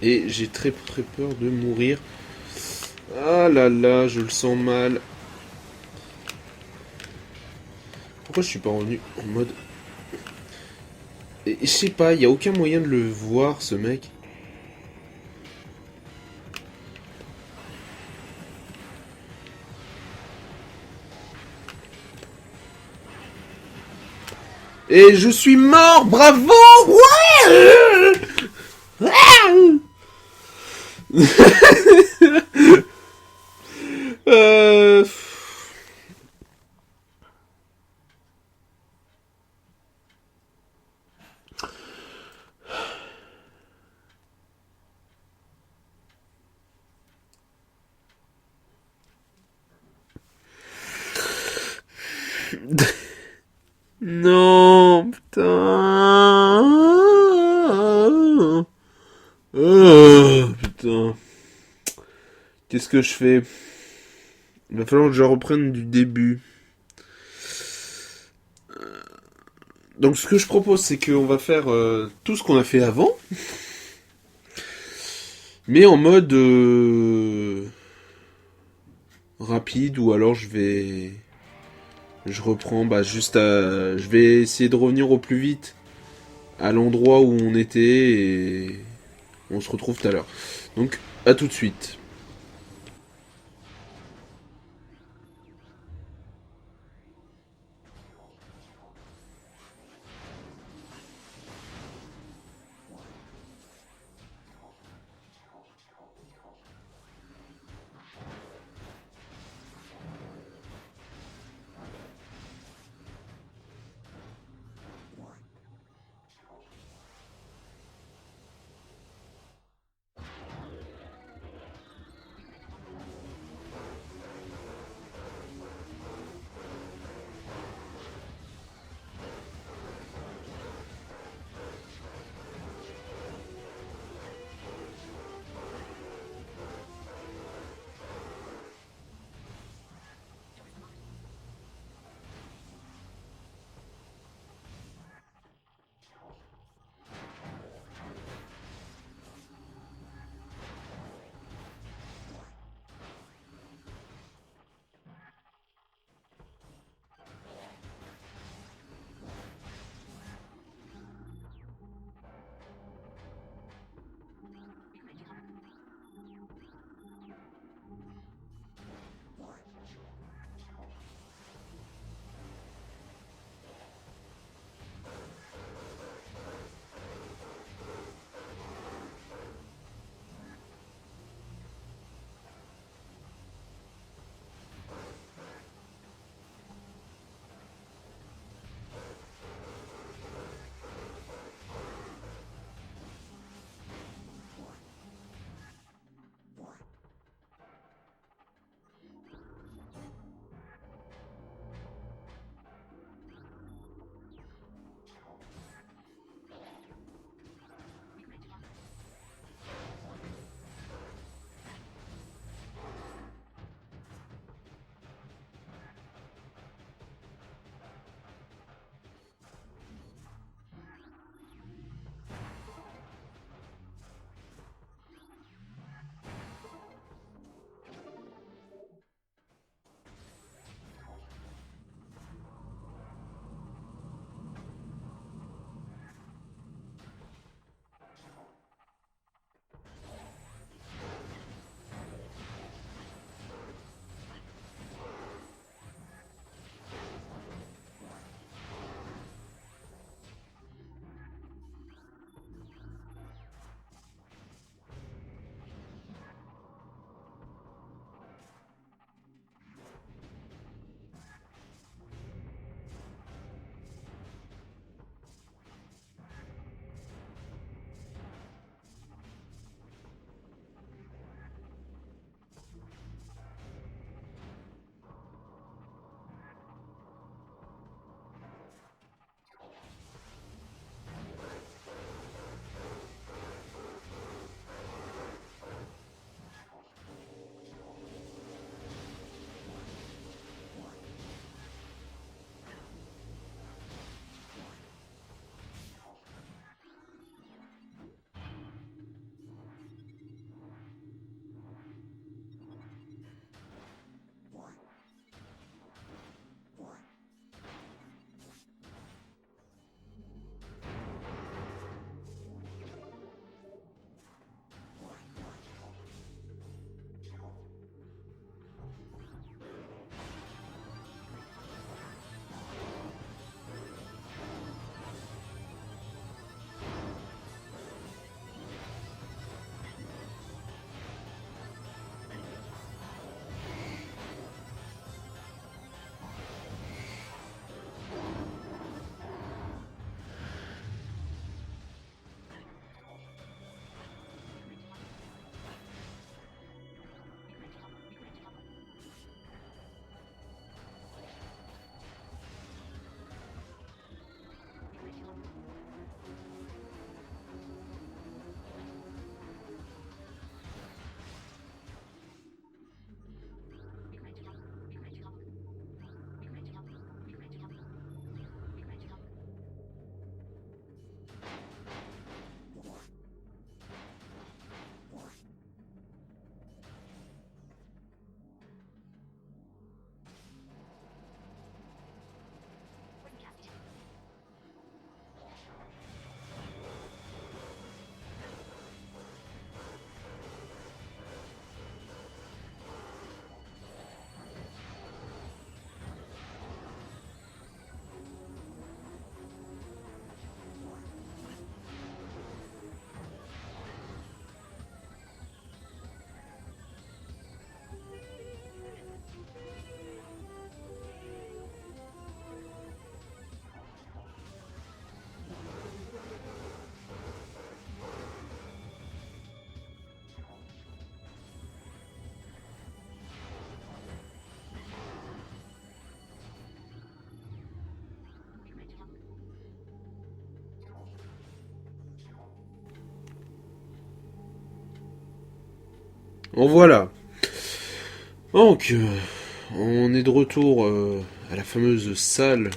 Et j'ai très très peur de mourir. Ah là là, je le sens mal. Pourquoi je suis pas revenu en mode... Et je sais pas, il y a aucun moyen de le voir, ce mec. Et je suis mort, bravo. Ouais. Euh... Non, putain. Putain. Qu'est-ce que je fais? Il va falloir que je reprenne du début. Donc ce que je propose, c'est qu'on va faire tout ce qu'on a fait avant, mais en mode rapide, ou alors je reprends, bah juste je vais essayer de revenir au plus vite à l'endroit où on était et on se retrouve tout à l'heure. Donc à tout de suite. En voilà. Donc, on est de retour à la fameuse salle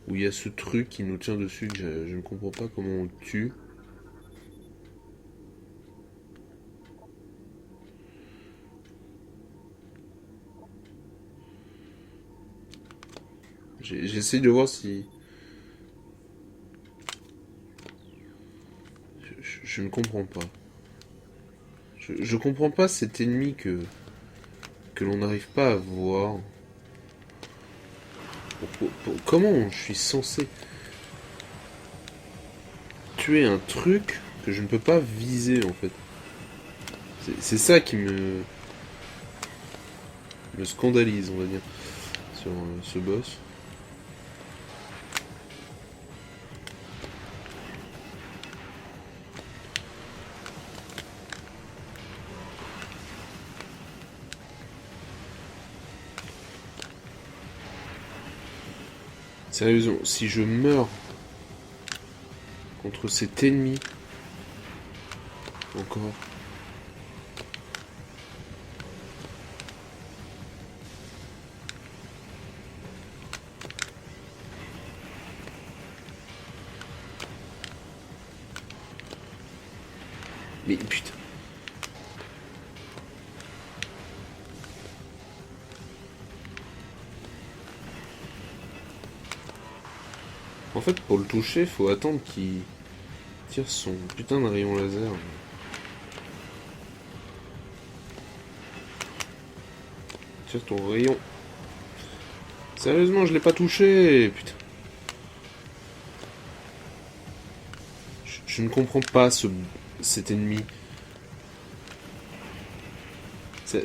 où il y a ce truc qui nous tient dessus que je ne comprends pas comment on le tue. J'essaie de voir si... Je ne comprends pas. Je comprends pas cet ennemi que l'on n'arrive pas à voir. Comment je suis censé tuer un truc que je ne peux pas viser en fait? C'est ça qui me scandalise, on va dire, sur ce boss. Sérieusement, si je meurs contre cet ennemi, encore... Mais putain... En fait, pour le toucher, faut attendre qu'il tire son putain de rayon laser. Tire ton rayon. Sérieusement, je l'ai pas touché, putain. Je ne comprends pas cet ennemi.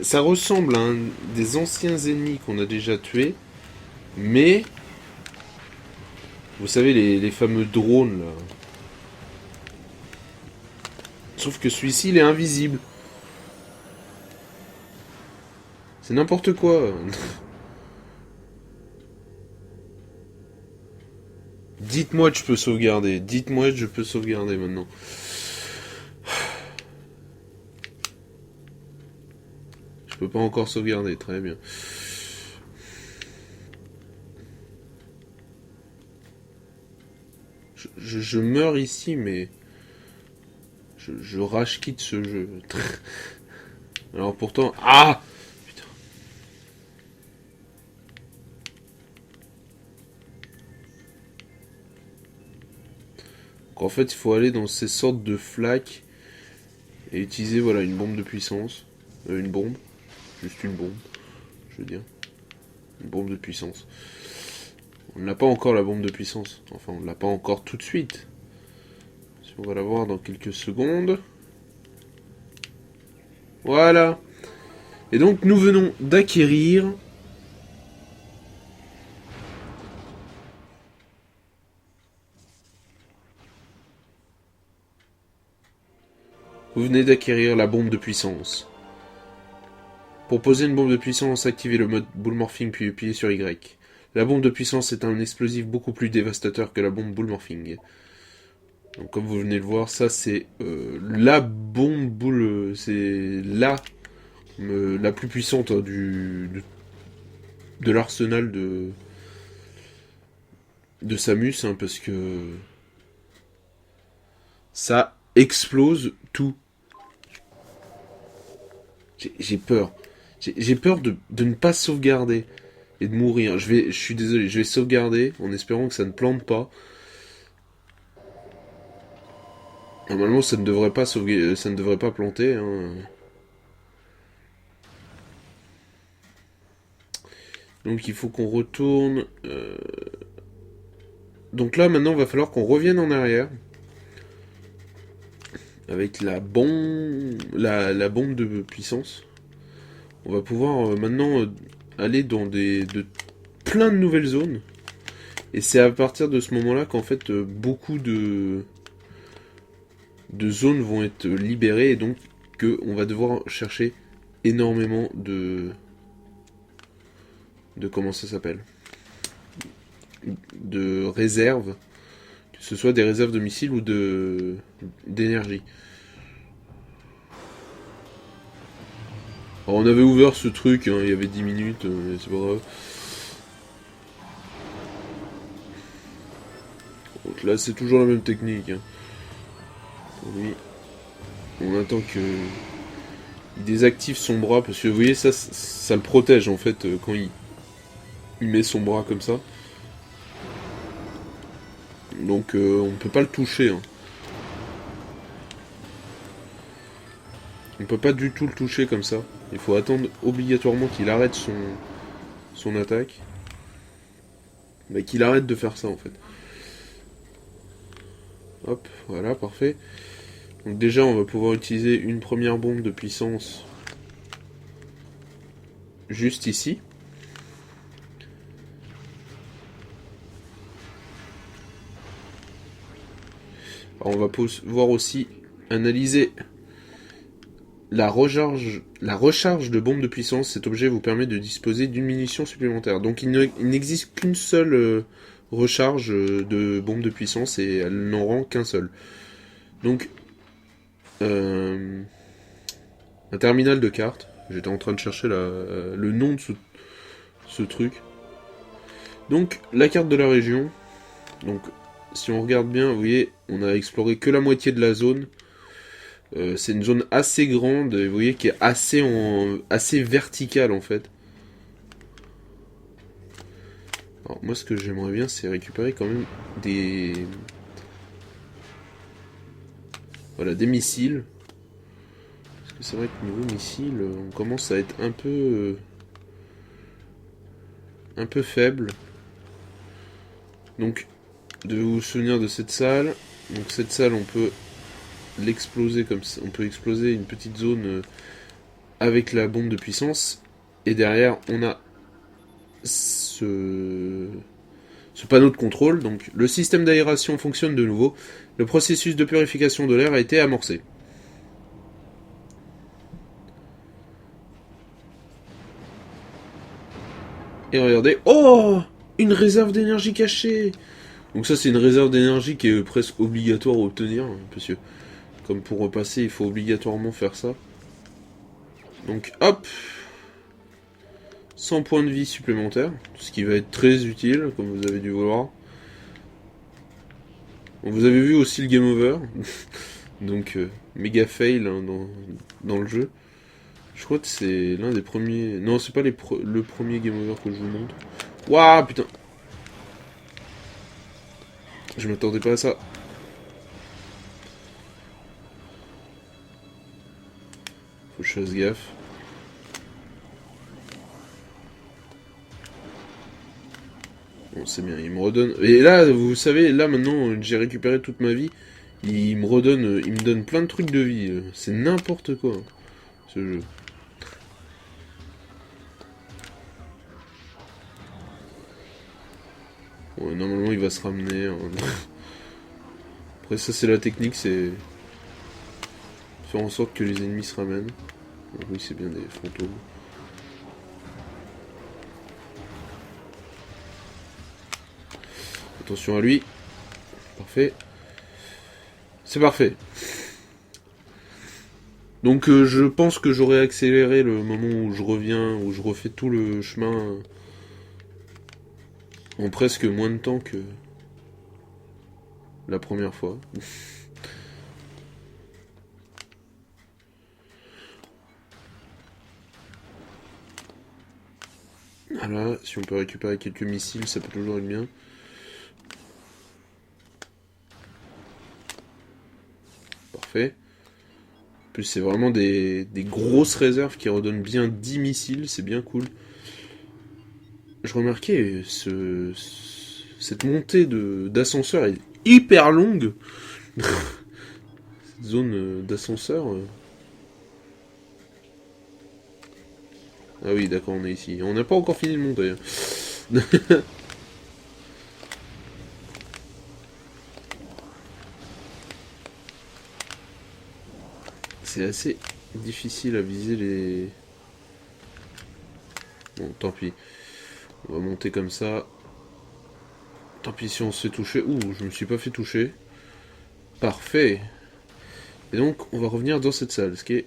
Ça ressemble à un des anciens ennemis qu'on a déjà tués, mais... Vous savez, les fameux drones, là. Sauf que celui-ci, il est invisible. C'est n'importe quoi. Dites-moi que je peux sauvegarder. Dites-moi que je peux sauvegarder maintenant. Je peux pas encore sauvegarder, très bien. Je meurs ici, mais... Je rage quitte ce jeu. Alors pourtant... Ah! Putain. Donc en fait, il faut aller dans ces sortes de flaques et utiliser, voilà, une bombe de puissance. Une bombe. Juste une bombe, je veux dire. Une bombe de puissance. On n'a pas encore la bombe de puissance. Enfin, on l'a pas encore tout de suite. On va la voir dans quelques secondes. Voilà. Et donc, nous venons d'acquérir... Vous venez d'acquérir la bombe de puissance. Pour poser une bombe de puissance, activez le mode Bull Morphing puis appuyez sur Y. La bombe de puissance est un explosif beaucoup plus dévastateur que la bombe Bull Morphing. Donc, comme vous venez de le voir, ça c'est la bombe boule, c'est la plus puissante hein, de l'arsenal de Samus, hein, parce que ça explose tout. J'ai peur. J'ai peur de ne pas sauvegarder et de mourir. Je suis désolé, je vais sauvegarder en espérant que ça ne plante pas. Normalement, ça ne devrait pas ça ne devrait pas planter. Hein. Donc il faut qu'on retourne. Donc là, maintenant, il va falloir qu'on revienne en arrière. Avec la bombe de puissance. On va pouvoir maintenant aller dans plein de nouvelles zones. Et c'est à partir de ce moment-là qu'en fait, beaucoup de zones vont être libérées. Et donc, on va devoir chercher énormément de comment ça s'appelle, de réserves, que ce soit des réserves de missiles ou d'énergie. Alors on avait ouvert ce truc, hein, il y avait 10 minutes, c'est pas grave. Donc là c'est toujours la même technique. Hein. Pour lui, on attend que il désactive son bras, parce que vous voyez ça le protège en fait quand il met son bras comme ça. Donc on peut pas le toucher. Hein. On peut pas du tout le toucher comme ça. Il faut attendre obligatoirement qu'il arrête son attaque. Mais qu'il arrête de faire ça en fait. Hop, voilà, parfait. Donc déjà on va pouvoir utiliser une première bombe de puissance juste ici. Alors on va pouvoir aussi analyser la recharge de bombes de puissance. Cet objet vous permet de disposer d'une munition supplémentaire. Donc il n'existe qu'une seule recharge de bombes de puissance et elle n'en rend qu'un seul. Donc un terminal de carte. J'étais en train de chercher le nom de ce truc. Donc la carte de la région. Donc si on regarde bien, vous voyez, on a exploré que la moitié de la zone. C'est une zone assez grande, vous voyez, qui est assez verticale en fait. Alors moi ce que j'aimerais bien c'est récupérer quand même des missiles. Parce que c'est vrai que niveau missiles, on commence à être un peu faible. Donc de vous souvenir de cette salle. Donc cette salle on peut l'exploser comme ça. On peut exploser une petite zone avec la bombe de puissance. Et derrière on a ce panneau de contrôle. Donc le système d'aération fonctionne de nouveau. Le processus de purification de l'air a été amorcé. Et regardez, oh, une réserve d'énergie cachée. Donc ça c'est une réserve d'énergie qui est presque obligatoire à obtenir, parce que comme pour repasser il faut obligatoirement faire ça. Donc hop, 100 points de vie supplémentaires, ce qui va être très utile comme vous avez dû voir. Bon, vous avez vu aussi le game over, donc méga fail hein, dans le jeu. Je crois que c'est l'un des premiers... Non, c'est pas le premier game over que je vous montre. Waouh, putain. Je m'attendais pas à ça. Faut que je fasse gaffe. Bon, c'est bien, il me redonne... Et là, vous savez, là, maintenant, j'ai récupéré toute ma vie. Il me donne plein de trucs de vie. C'est n'importe quoi, hein, ce jeu. Bon, normalement, il va se ramener. Hein. Après, ça, c'est la technique, c'est... faire en sorte que les ennemis se ramènent. Donc, oui, c'est bien des fantômes. Attention à lui. Parfait. C'est parfait. Donc je pense que j'aurais accéléré le moment où je reviens, où je refais tout le chemin en presque moins de temps que la première fois. Voilà, si on peut récupérer quelques missiles, ça peut toujours être bien. Parfait. En plus, c'est vraiment des grosses réserves qui redonnent bien 10 missiles, c'est bien cool. Je remarquais, cette montée d'ascenseur est hyper longue. Cette zone d'ascenseur... Ah oui, d'accord, on est ici. On n'a pas encore fini de monter. C'est assez difficile à viser les... Bon, tant pis. On va monter comme ça. Tant pis si on se fait toucher. Ouh, je me suis pas fait toucher. Parfait. Et donc, on va revenir dans cette salle, ce qui est...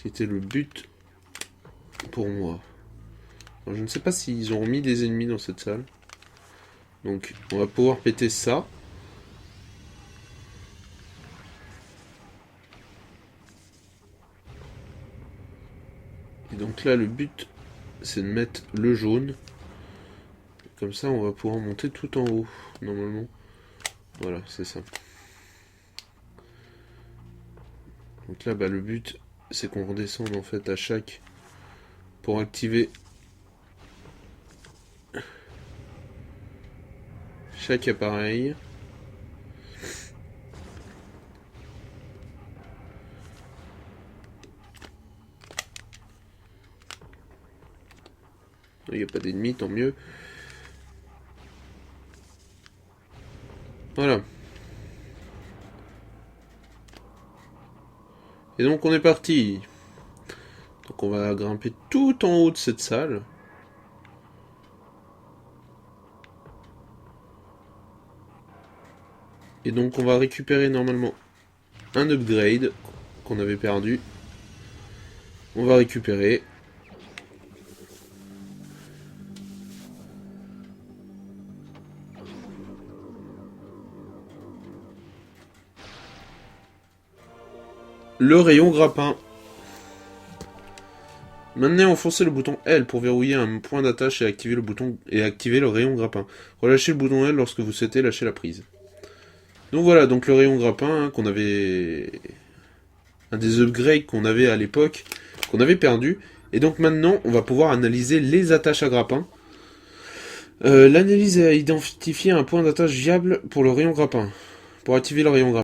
C'était le but pour moi. Alors, je ne sais pas s'ils ont mis des ennemis dans cette salle. Donc, on va pouvoir péter ça. Et donc là, le but, c'est de mettre le jaune. Comme ça, on va pouvoir monter tout en haut, normalement. Voilà, c'est ça. Donc là, bah, le but, c'est qu'on redescende en fait à chaque... pour activer chaque appareil. Il n'y a pas d'ennemis, tant mieux. Voilà. Et donc on est parti. Donc on va grimper tout en haut de cette salle. Et donc on va récupérer normalement un upgrade qu'on avait perdu. On va récupérer. Le rayon grappin. Maintenant, enfoncez le bouton L pour verrouiller un point d'attache et activer le rayon grappin. Relâchez le bouton L lorsque vous souhaitez lâcher la prise. Donc voilà, donc le rayon grappin qu'on avait... un des upgrades qu'on avait à l'époque, qu'on avait perdu. Et donc maintenant, on va pouvoir analyser les attaches à grappin. L'analyse a identifié un point d'attache viable pour le rayon grappin. Pour activer le rayon grappin.